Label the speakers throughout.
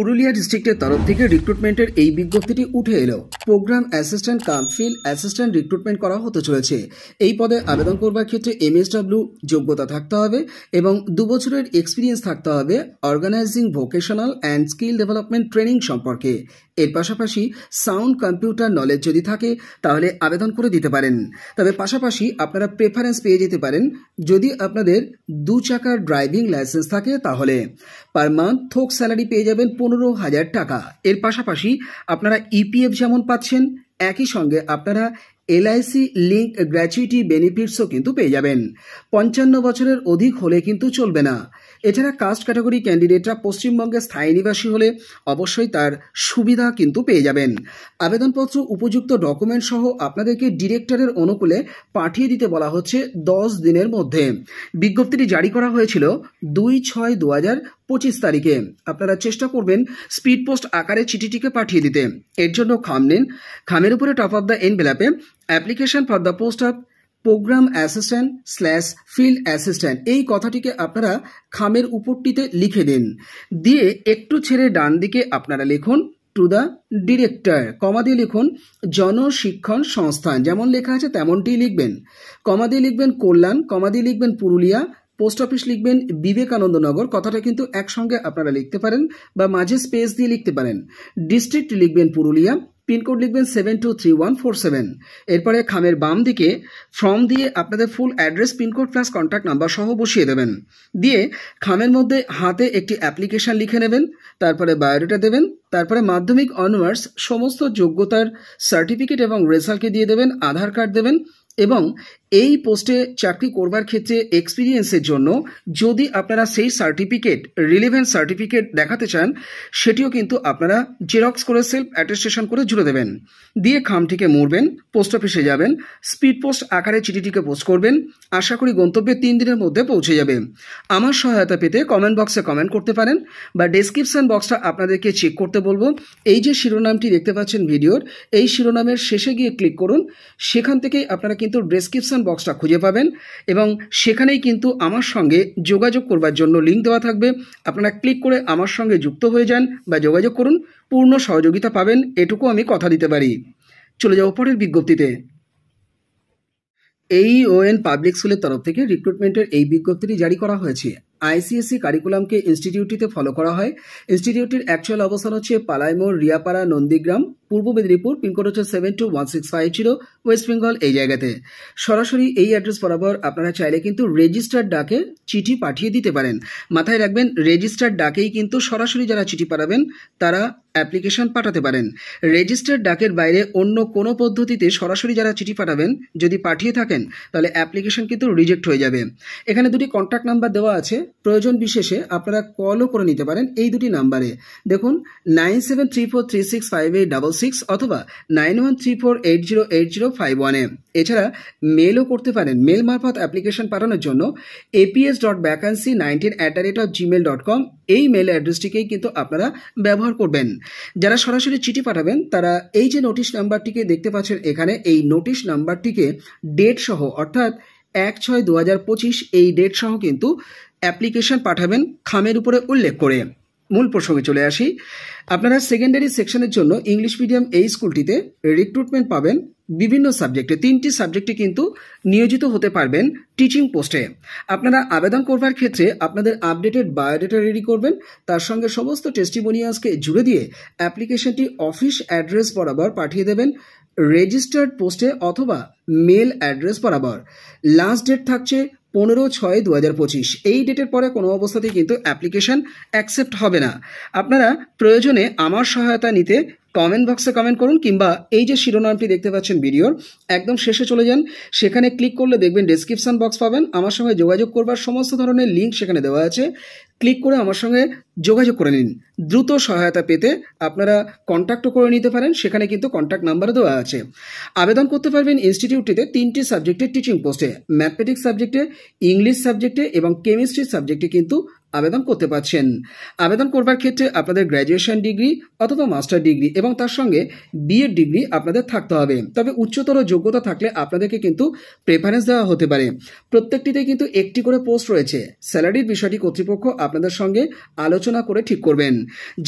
Speaker 1: পুরুলিয়া ডিস্ট্রিক্টের তরফ থেকে রিক্রুটমেন্টের এই বিজ্ঞপ্তিটি উঠে এলো। Programme assistant cum field assistant recruitment করা হতে চলেছে। এই পদে আবেদন করবার ক্ষেত্রে MSW যোগ্যতা থাকতে হবে এবং 2 বছরের এক্সপিরিয়েন্স থাকতে হবে organising vocational and skill development training সম্পর্কে। এর পাশাপাশি সাউন্ড কম্পিউটার নলেজ যদি থাকে তাহলে আবেদন করে দিতে পারেন। তবে পাশাপাশি আপনারা প্রেফারেন্স পেয়ে যেতে পারেন যদি আপনাদের 2 চাকার ড্রাইভিং লাইসেন্স থাকে তাহলে। পার মান্থ থোক স্যালারি পেয়ে যাবেন 15,000 টাকা। এর পাশাপাশি আপনারা EPF যেমন পাচ্ছেন একই সঙ্গে আপনারা LIC লিঙ্ক গ্র্যাচুইটি বেনিফিটসও কিন্তু পেয়ে যাবেন। 55 বছরের অধিক হলে কিন্তু চলবে না। এছাড়া কাস্ট ক্যাটাগরি ক্যান্ডিডেটরা পশ্চিমবঙ্গের স্থায়ী নিবাসী হলে অবশ্যই তার সুবিধা কিন্তু পেয়ে যাবেন। আবেদনপত্র উপযুক্ত ডকুমেন্ট সহ আপনাদেরকে ডিরেক্টরের অনুকূলে পাঠিয়ে দিতে বলা হচ্ছে 10 দিনের মধ্যে। বিজ্ঞপ্তিটি জারি করা হয়েছিল 2/6/2025 তারিখে। আপনারা চেষ্টা করবেন স্পিড পোস্ট আকারে চিঠিটিকে পাঠিয়ে দিতে। এর জন্য খাম নিন। খামের উপরে টপ অফ দ্য এনভেলপে application for the post of program assistant field assistant এই কথাটিকে আপনারা খামের উপরটিতে লিখে দিন। দিয়ে একটু ছেড়ে ডান দিকে আপনারা লিখুন টু দ্য ডিরেক্টর, কমা দিয়ে লিখুন জনশিক্ষণ সংস্থান, যেমন লেখা আছে তেমনটি লিখবেন। কমা দিয়ে লিখবেন কল্যাণ, কমা দিয়ে লিখবেন পুরুলিয়া, পোস্ট অফিস লিখবেন বিবেকানন্দ নগর, কথাটা কিন্তু একসঙ্গে আপনারা লিখতে পারেন বা মাঝে স্পেস দিয়ে লিখতে পারেন। ডিস্ট্রিক্ট লিখবেন পুরুলিয়া, পিনকোড লিখবেন 723147। এরপরে খামের বাম দিকে ফর্ম দিয়ে আপনাদের full address, pincode plus contact number সহ বসিয়ে দেবেন। দিয়ে খামের মধ্যে হাতে একটি অ্যাপ্লিকেশন লিখে নেবেন, তারপরে বায়োডাটা দেবেন, তারপরে মাধ্যমিক অনওয়ার্স সমস্ত যোগ্যতার সার্টিফিকেট এবং রেজাল্টকে দিয়ে দেবেন, আধার কার্ড দেবেন এবং এই পোস্টে চাকরি করবার ক্ষেত্রে এক্সপিরিয়েন্সের জন্য যদি আপনারা সেই সার্টিফিকেট, রিলেভেন্ট সার্টিফিকেট দেখাতে চান সেটিও কিন্তু আপনারা জেরক্স করে সেলফ অ্যাটেস্টেশন করে জুড়ে দেবেন। দিয়ে খামটিকে মুড়বেন, পোস্ট অফিসে যাবেন, স্পিড পোস্ট আকারে চিঠিটিকে পোস্ট করবেন। আশা করি গন্তব্যে 3 দিনের মধ্যে পৌঁছে যাবে। আমার সহায়তা পেতে কমেন্ট বক্সে কমেন্ট করতে পারেন বা ডেসক্রিপশন বক্সটা আপনাদেরকে চেক করতে বলবো। এই যে শিরোনামটি দেখতে পাচ্ছেন ভিডিওর, এই শিরোনামের শেষে গিয়ে ক্লিক করুন। সেখান থেকেই আপনারা কিন্তু ডেসক্রিপশন বক্সটা খুঁজে পাবেন এবং সেখানেই কিন্তু আমার সঙ্গে যোগাযোগ করবার জন্য লিঙ্ক দেওয়া থাকবে। আপনারা ক্লিক করে আমার সঙ্গে যুক্ত হয়ে যান বা যোগাযোগ করুন, পূর্ণ সহযোগিতা পাবেন, এটুকু আমি কথা দিতে পারি। চলে যাও পরের বিজ্ঞপ্তিতে। AEON পাবলিক স্কুলের তরফ থেকে রিক্রুটমেন্টের এই বিজ্ঞপ্তিটি জারি করা হয়েছে। ICSE কারিকুলামকে ইনস্টিটিউটটিতে ফলো করা হয়। ইনস্টিটিউটটির অ্যাকচুয়াল অবস্থান হচ্ছে পালাইমোড়, রিয়াপাড়া, নন্দীগ্রাম, পূর্ব মেদিনীপুর, পিনকোড হচ্ছে 721650, ওয়েস্ট বেঙ্গল। এই জায়গাতে সরাসরি এই অ্যাড্রেস বরাবর আপনারা চাইলে কিন্তু রেজিস্টার্ড ডাকে চিঠি পাঠিয়ে দিতে পারেন। মাথায় রাখবেন রেজিস্টার্ড ডাকেই কিন্তু সরাসরি যারা চিঠি পাঠাবেন তারা অ্যাপ্লিকেশন পাঠাতে পারেন। রেজিস্টার্ড ডাকের বাইরে অন্য কোনো পদ্ধতিতে সরাসরি যারা চিঠি পাঠাবেন যদি পাঠিয়ে থাকেন তাহলে অ্যাপ্লিকেশন কিন্তু রিজেক্ট হয়ে যাবে। এখানে 2টি কন্ট্যাক্ট নাম্বার দেওয়া আছে, প্রয়োজন বিশেষে আপনারা কলও করে নিতে পারেন এই 2টি নাম্বারে। দেখুন 9734365866 অথবা 9134808051-এ। এছাড়া মেলও করতে পারেন। মেল মারফত অ্যাপ্লিকেশন পাঠানোর জন্য aps.vacancy19@gmail.com এই মেল অ্যাড্রেসটিকেই কিন্তু আপনারা ব্যবহার করবেন। যারা সরাসরি চিঠি পাঠাবেন তারা এই যে নোটিশ নাম্বারটিকে দেখতে পাচ্ছেন এখানে, এই নোটিশ নাম্বারটিকে ডেট সহ অর্থাৎ 1/6/2025 এই ডেট সহ কিন্তু অ্যাপ্লিকেশন পাঠাবেন খামের উপরে উল্লেখ করে। মূল প্রসঙ্গে চলে আসি। আপনারা সেকেন্ডারি সেকশনের জন্য ইংলিশ মিডিয়াম এই স্কুলটিতে রিক্রুটমেন্ট পাবেন বিভিন্ন সাবজেক্টে। 3টি সাবজেক্টে কিন্তু নিয়োজিত হতে পারবেন টিচিং পোস্টে। আপনারা আবেদন করবার ক্ষেত্রে আপনাদের আপডেটেড বায়োডাটা রেডি করবেন, তার সঙ্গে সমস্ত টেস্টিমোনিয়ালসকে জুড়ে দিয়ে অ্যাপ্লিকেশনটি অফিস অ্যাড্রেস বরাবর পাঠিয়ে দেবেন রেজিস্টার্ড পোস্টে অথবা মেল অ্যাড্রেস বরাবর। লাস্ট ডেট থাকছে 15/6/2025। এই ডেটের পরে কোনো অবস্থাতেই কিন্তু অ্যাপ্লিকেশন অ্যাকসেপ্ট হবে না। আপনারা প্রয়োজনে আমার সহায়তা নিতে কমেন্ট বক্সে কমেন্ট করুন কিংবা এই যে শিরোনামটি দেখতে পাচ্ছেন ভিডিওর একদম শেষে চলে যান, সেখানে ক্লিক করলে দেখবেন ডেসক্রিপশন বক্স পাবেন। আমার সঙ্গে যোগাযোগ করবার সমস্ত ধরনের লিঙ্ক সেখানে দেওয়া আছে, ক্লিক করে আমার সঙ্গে যোগাযোগ করে নিন। দ্রুত সহায়তা পেতে আপনারা কন্ট্যাক্টও করে নিতে পারেন, সেখানে কিন্তু কন্ট্যাক্ট নাম্বারও দেওয়া আছে। আবেদন করতে পারবেন ইনস্টিটিউটটিতে 3টি সাবজেক্টের টিচিং পোস্টে, ম্যাথমেটিক্স সাবজেক্টে, ইংলিশ সাবজেক্টে এবং কেমিস্ট্রি সাবজেক্টে কিন্তু আবেদন করতে পারছেন। আবেদন করবার ক্ষেত্রে আপনাদের গ্র্যাজুয়েশন ডিগ্রি অথবা মাস্টার ডিগ্রি এবং তার সঙ্গে বিএড ডিগ্রি আপনাদের থাকতে হবে। তবে উচ্চতর যোগ্যতা থাকলে আপনাদেরকে কিন্তু প্রেফারেন্স দেওয়া হতে পারে। প্রত্যেকটিতে কিন্তু একটি করে পোস্ট রয়েছে। স্যালারির বিষয়টি কর্তৃপক্ষ আপনাদের সঙ্গে আলোচনা করে ঠিক করবেন।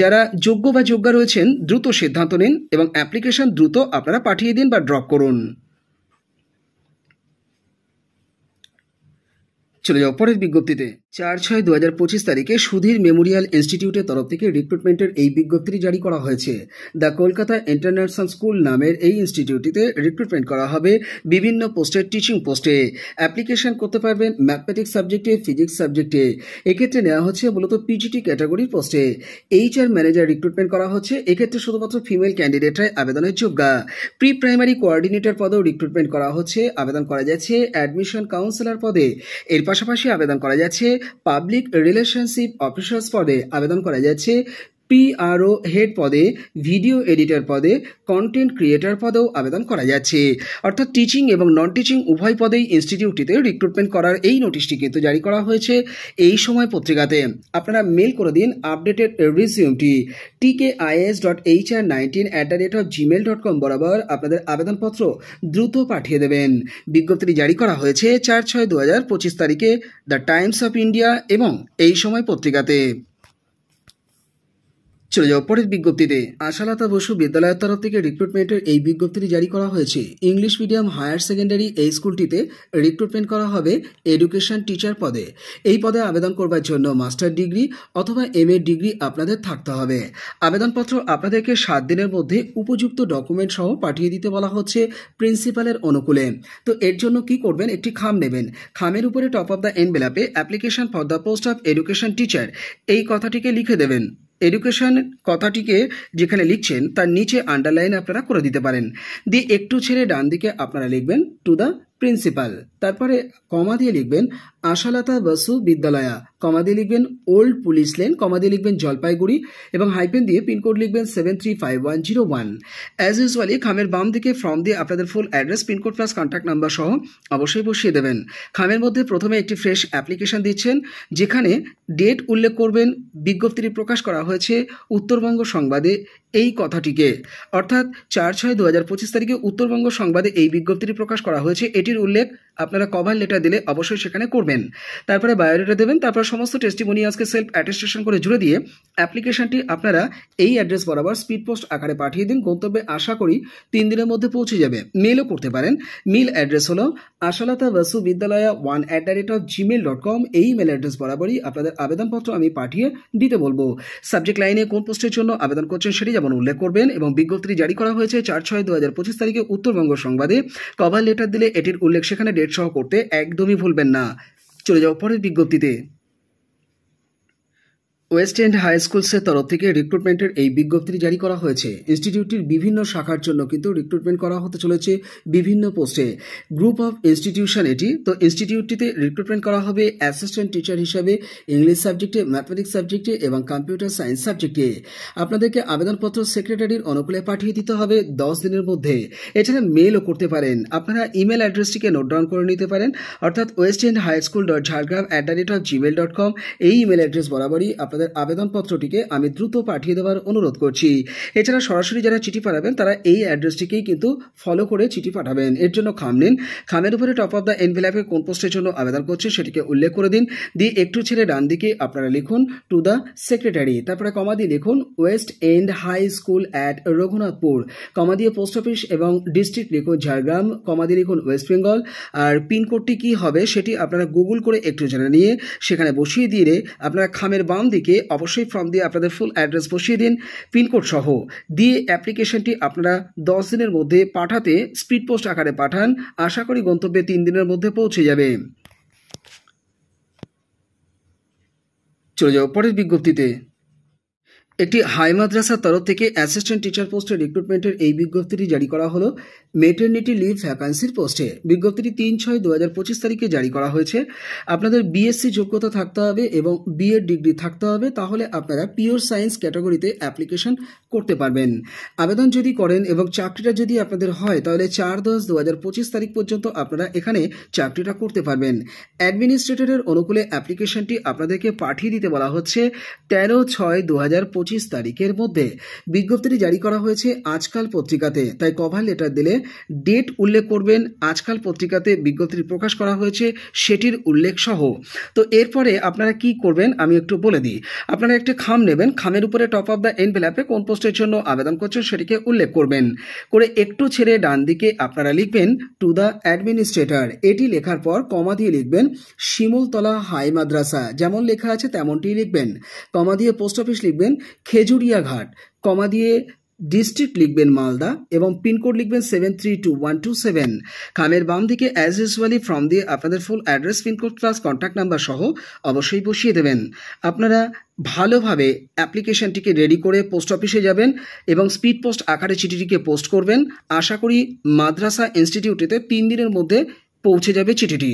Speaker 1: যারা যোগ্য বা যোগ্যা রয়েছেন দ্রুত সিদ্ধান্ত নিন এবং অ্যাপ্লিকেশন দ্রুত আপনারা পাঠিয়ে দিন বা ড্রপ করুন। চলে যাও পরের বিজ্ঞপ্তিতে। 4/6/2025 তারিখে সুধীর মেমোরিয়াল ইনস্টিটিউটের তরফ থেকে রিক্রুটমেন্টের এই বিজ্ঞপ্তিটি জারি করা হয়েছে। দ্য কলকাতা ইন্টারন্যাশনাল স্কুল নামের এই ইনস্টিটিউটটিতে রিক্রুটমেন্ট করা হবে বিভিন্ন পোস্টের টিচিং পোস্টে। অ্যাপ্লিকেশন করতে পারবেন ম্যাথমেটিক্স সাবজেক্টে, ফিজিক্স সাবজেক্টে। এক্ষেত্রে নেওয়া হচ্ছে মূলত পিজিটি ক্যাটাগরির পোস্টে। HR ম্যানেজার রিক্রুটমেন্ট করা হচ্ছে। এক্ষেত্রে শুধুমাত্র ফিমেল ক্যান্ডিডেটরাই আবেদনের যোগ্য। প্রি প্রাইমারি কোঅর্ডিনেটর পদেও রিক্রুটমেন্ট করা হচ্ছে। আবেদন করা যাচ্ছে অ্যাডমিশন কাউন্সিলর পদে। এর পাশাপাশি আবেদন করা যাচ্ছে পাবলিক রিলেশনশিপ অফিসার্স পদে। আবেদন করা যাচ্ছে PRO হেড পদে, ভিডিও এডিটর পদে, কন্টেন্ট ক্রিয়েটর পদেও আবেদন করা যাচ্ছে। অর্থাৎ টিচিং এবং নন টিচিং উভয় পদেই ইনস্টিটিউটটিতে রিক্রুটমেন্ট করার এই নোটিশটি কিন্তু জারি করা হয়েছে এই সময় পত্রিকাতে। আপনারা মেল করে দিন আপডেটেড রিজিউমটি tkis.hr19@gmail.com বরাবর আপনাদের আবেদনপত্র দ্রুত পাঠিয়ে দেবেন। বিজ্ঞপ্তিটি জারি করা হয়েছে 4/6/2025 তারিখে দ্য টাইমস অফ ইন্ডিয়া এবং এই সময় পত্রিকাতে। চলে যাও পরের বিজ্ঞপ্তিতে। আশালতা বসু বিদ্যালয়ের তরফ থেকে রিক্রুটমেন্টের এই বিজ্ঞপ্তিটি জারি করা হয়েছে। ইংলিশ মিডিয়াম হায়ার সেকেন্ডারি এই স্কুলটিতে রিক্রুটমেন্ট করা হবে এডুকেশন টিচার পদে। এই পদে আবেদন করবার জন্য মাস্টার ডিগ্রি অথবা MA ডিগ্রি আপনাদের থাকতে হবে। আবেদনপত্র আপনাদেরকে 7 দিনের মধ্যে উপযুক্ত ডকুমেন্ট সহ পাঠিয়ে দিতে বলা হচ্ছে প্রিন্সিপালের অনুকূলে। তো এর জন্য কি করবেন, একটি খাম নেবেন। খামের উপরে টপ অফ দ্য এনভেলপে application for the post of education teacher এই কথাটিকে লিখে দেবেন। এডুকেশন কথাটিকে যেখানে লিখছেন তার নিচে আন্ডারলাইন আপনারা করে দিতে পারেন। দিয়ে একটু ছেড়ে ডান দিকে আপনারা লিখবেন টু দ্য প্রিন্সিপাল। তারপরে কমা দিয়ে লিখবেন আশালতা বসু বিদ্যালয়া, কমা দিয়ে লিখবেন ওল্ড পুলিশ লেন, কমা দিয়ে লিখবেন জলপাইগুড়ি এবং হাইপেন দিয়ে পিনকোড লিখবেন 735101। অ্যাজ ইউজুয়ালি খামের বাম দিকে ফর্ম দিয়ে আপনাদের full address, pincode plus contact number সহ অবশ্যই বসিয়ে দেবেন। খামের মধ্যে প্রথমে একটি ফ্রেশ অ্যাপ্লিকেশন দিচ্ছেন, যেখানে ডেট উল্লেখ করবেন। বিজ্ঞপ্তিটি প্রকাশ করা হয়েছে উত্তরবঙ্গ সংবাদে এই কথাটিকে, অর্থাৎ 4/6/2025 তারিখে উত্তরবঙ্গ সংবাদে এই বিজ্ঞপ্তিটি প্রকাশ করা হয়েছে। এটির উল্লেখ আপনারা কভার লেটার দিলে অবশ্যই সেখানে করবেন। তারপরে বায়োডাটা দেবেন। তারপর সমস্ত টেস্টিমোনিয়ালসকে সেলফ অ্যাটেস্টেশন করে জুড়ে দিয়ে অ্যাপ্লিকেশনটি আপনারা এই অ্যাড্রেস বরাবর স্পিড পোস্ট আকারে পাঠিয়ে দিন। গন্তব্যে আশা করি 3 দিনের মধ্যে পৌঁছে যাবে। মেলও করতে পারেন। মেল অ্যাড্রেস হলো আশালতা বসু বিদ্যালয়া 1@gmail.com। এই মেল অ্যাড্রেস বরাবরই আপনাদের আবেদনপত্র আমি পাঠিয়ে দিতে বলবো। সাবজেক্ট লাইনে কোন পোস্টের জন্য আবেদন করছেন সেটি যেমন উল্লেখ করবেন এবং বিজ্ঞপ্তিটি জারি করা হয়েছে 4/6/2025 তারিখে উত্তরবঙ্গ সংবাদে। কভার লেটার দিলে এটির উল্লেখ সেখানে ডেট সহ করতে একদমই ভুলবেন না। চলে যাও পরের বিজ্ঞপ্তিতে। ওয়েস্ট এন্ড হাই স্কুলসের তরফ থেকে রিক্রুটমেন্টের এই বিজ্ঞপ্তিটি জারি করা হয়েছে। ইনস্টিটিউটটির বিভিন্ন শাখার জন্য কিন্তু রিক্রুটমেন্ট করা হতে চলেছে বিভিন্ন পোস্টে। গ্রুপ অফ ইনস্টিটিউশন এটি। তো ইনস্টিটিউটটিতে রিক্রুটমেন্ট করা হবে অ্যাসিস্ট্যান্ট টিচার হিসাবে ইংলিশ সাবজেক্টে, ম্যাথমেটিক্স সাবজেক্টে এবং কম্পিউটার সায়েন্স সাবজেক্টে। আপনাদেরকে আবেদনপত্র সেক্রেটারির অনুকূলে পাঠিয়ে দিতে হবে 10 দিনের মধ্যে। এছাড়া মেলও করতে পারেন। আপনারা ইমেল অ্যাড্রেসটিকে নোট ডাউন করে নিতে পারেন, অর্থাৎ westendhighschool.jhargram@gmail.com। এই ইমেল অ্যাড্রেস বরাবরই আপনাদের আবেদনপত্রটিকে আমি দ্রুত পাঠিয়ে দেওয়ার অনুরোধ করছি। এছাড়া সরাসরি যারা চিঠি পাঠাবেন তারা এই অ্যাড্রেসটিকেই কিন্তু ফলো করে চিঠি পাঠাবেন। এর জন্য খাম নিন। খামের উপরে টপ অফ দ্য এনভেলপে কোন পোস্টের জন্য আবেদন করছে সেটিকে উল্লেখ করে দিন। দিয়ে একটু ছেড়ে ডান দিকে আপনারা লিখুন টু দ্য সেক্রেটারি। তারপরে কমা দিয়ে লিখুন West End High School at Raghunathpur, comma দিয়ে পোস্ট অফিস এবং ডিস্ট্রিক্ট লিখুন ঝাড়গ্রাম, কমা দিয়ে লিখুন ওয়েস্ট বেঙ্গল। আর পিনকোডটি কি হবে সেটি আপনারা গুগল করে একটু জেনে নিয়ে সেখানে বসিয়ে দিয়ে আপনারা খামের বাম দিকে অবশ্যই ফর্ম দিয়ে আপনাদের ফুল অ্যাড্রেস বসিয়ে দিন পিনকোড সহ। দিয়ে অ্যাপ্লিকেশনটি আপনারা 10 দিনের মধ্যে পাঠাতে স্পিড পোস্ট আকারে পাঠান। আশা করি গন্তব্যে 3 দিনের মধ্যে পৌঁছে যাবে। চলে যাও পরের বিজ্ঞপ্তিতে। একটি হাই মাদ্রাসার তরফ থেকে অ্যাসিস্ট্যান্ট টিচার পোস্টে রিক্রুটমেন্টের এই বিজ্ঞপ্তিটি জারি করা হলো মেটারনিটি লিভ ভ্যাকান্সির পোস্টে। বিজ্ঞপ্তিটি 3/6/2025 তারিখে জারি করা হয়েছে। আপনাদের বিএসসি যোগ্যতা থাকতে হবে এবং বিএড ডিগ্রি থাকতে হবে, তাহলে আপনারা পিওর সায়েন্স ক্যাটাগরিতে অ্যাপ্লিকেশন করতে পারবেন। আবেদন যদি করেন এবং চাকরিটা যদি আপনাদের হয় তাহলে 4/10/2025 তারিখ পর্যন্ত আপনারা এখানে চাকরিটা করতে পারবেন। অ্যাডমিনিস্ট্রেটরের অনুকূলে অ্যাপ্লিকেশনটি আপনাদেরকে পাঠিয়ে দিতে বলা হচ্ছে 13/6/2025 তারিখের মধ্যে। বিজ্ঞপ্তিটি জারি করা হয়েছে আজকাল পত্রিকাতে, তাই কভার লেটার দিলে ডেট উল্লেখ করবেন, আজকাল পত্রিকাতে বিজ্ঞপ্তিটি প্রকাশ করা হয়েছে সেটির উল্লেখ সহ। তো এরপরে আপনারা কি করবেন আমি একটু বলে দিই। আপনারা একটি খাম নেবেন, খামের উপরে টপ অফ দ্য এনভেলপে কোন পোস্টের জন্য আবেদন করছেন সেটিকে উল্লেখ করবেন, করে একটু ছেড়ে ডান দিকে আপনারা লিখবেন টু দ্য অ্যাডমিনিস্ট্রেটর। এটি লেখার পর কমা দিয়ে লিখবেন শিমুলতলা হাই মাদ্রাসা, যেমন লেখা আছে তেমনটি লিখবেন। কমা দিয়ে পোস্ট অফিস লিখবেন খেজুরিয়াঘাট, কমা দিয়ে ডিস্ট্রিক্ট লিখবেন মালদা এবং পিনকোড লিখবেন 732127। খামের বাম দিকে অ্যাজ ইউজুয়ালি ফর্ম দিয়ে আপনাদের full address, pincode plus contact number সহ অবশ্যই বসিয়ে দেবেন। আপনারা ভালোভাবে অ্যাপ্লিকেশনটিকে রেডি করে পোস্ট অফিসে যাবেন এবং স্পিড পোস্ট আকারে চিঠিটিকে পোস্ট করবেন। আশা করি মাদ্রাসা ইনস্টিটিউটেতে 3 দিনের মধ্যে পৌঁছে যাবে চিঠিটি।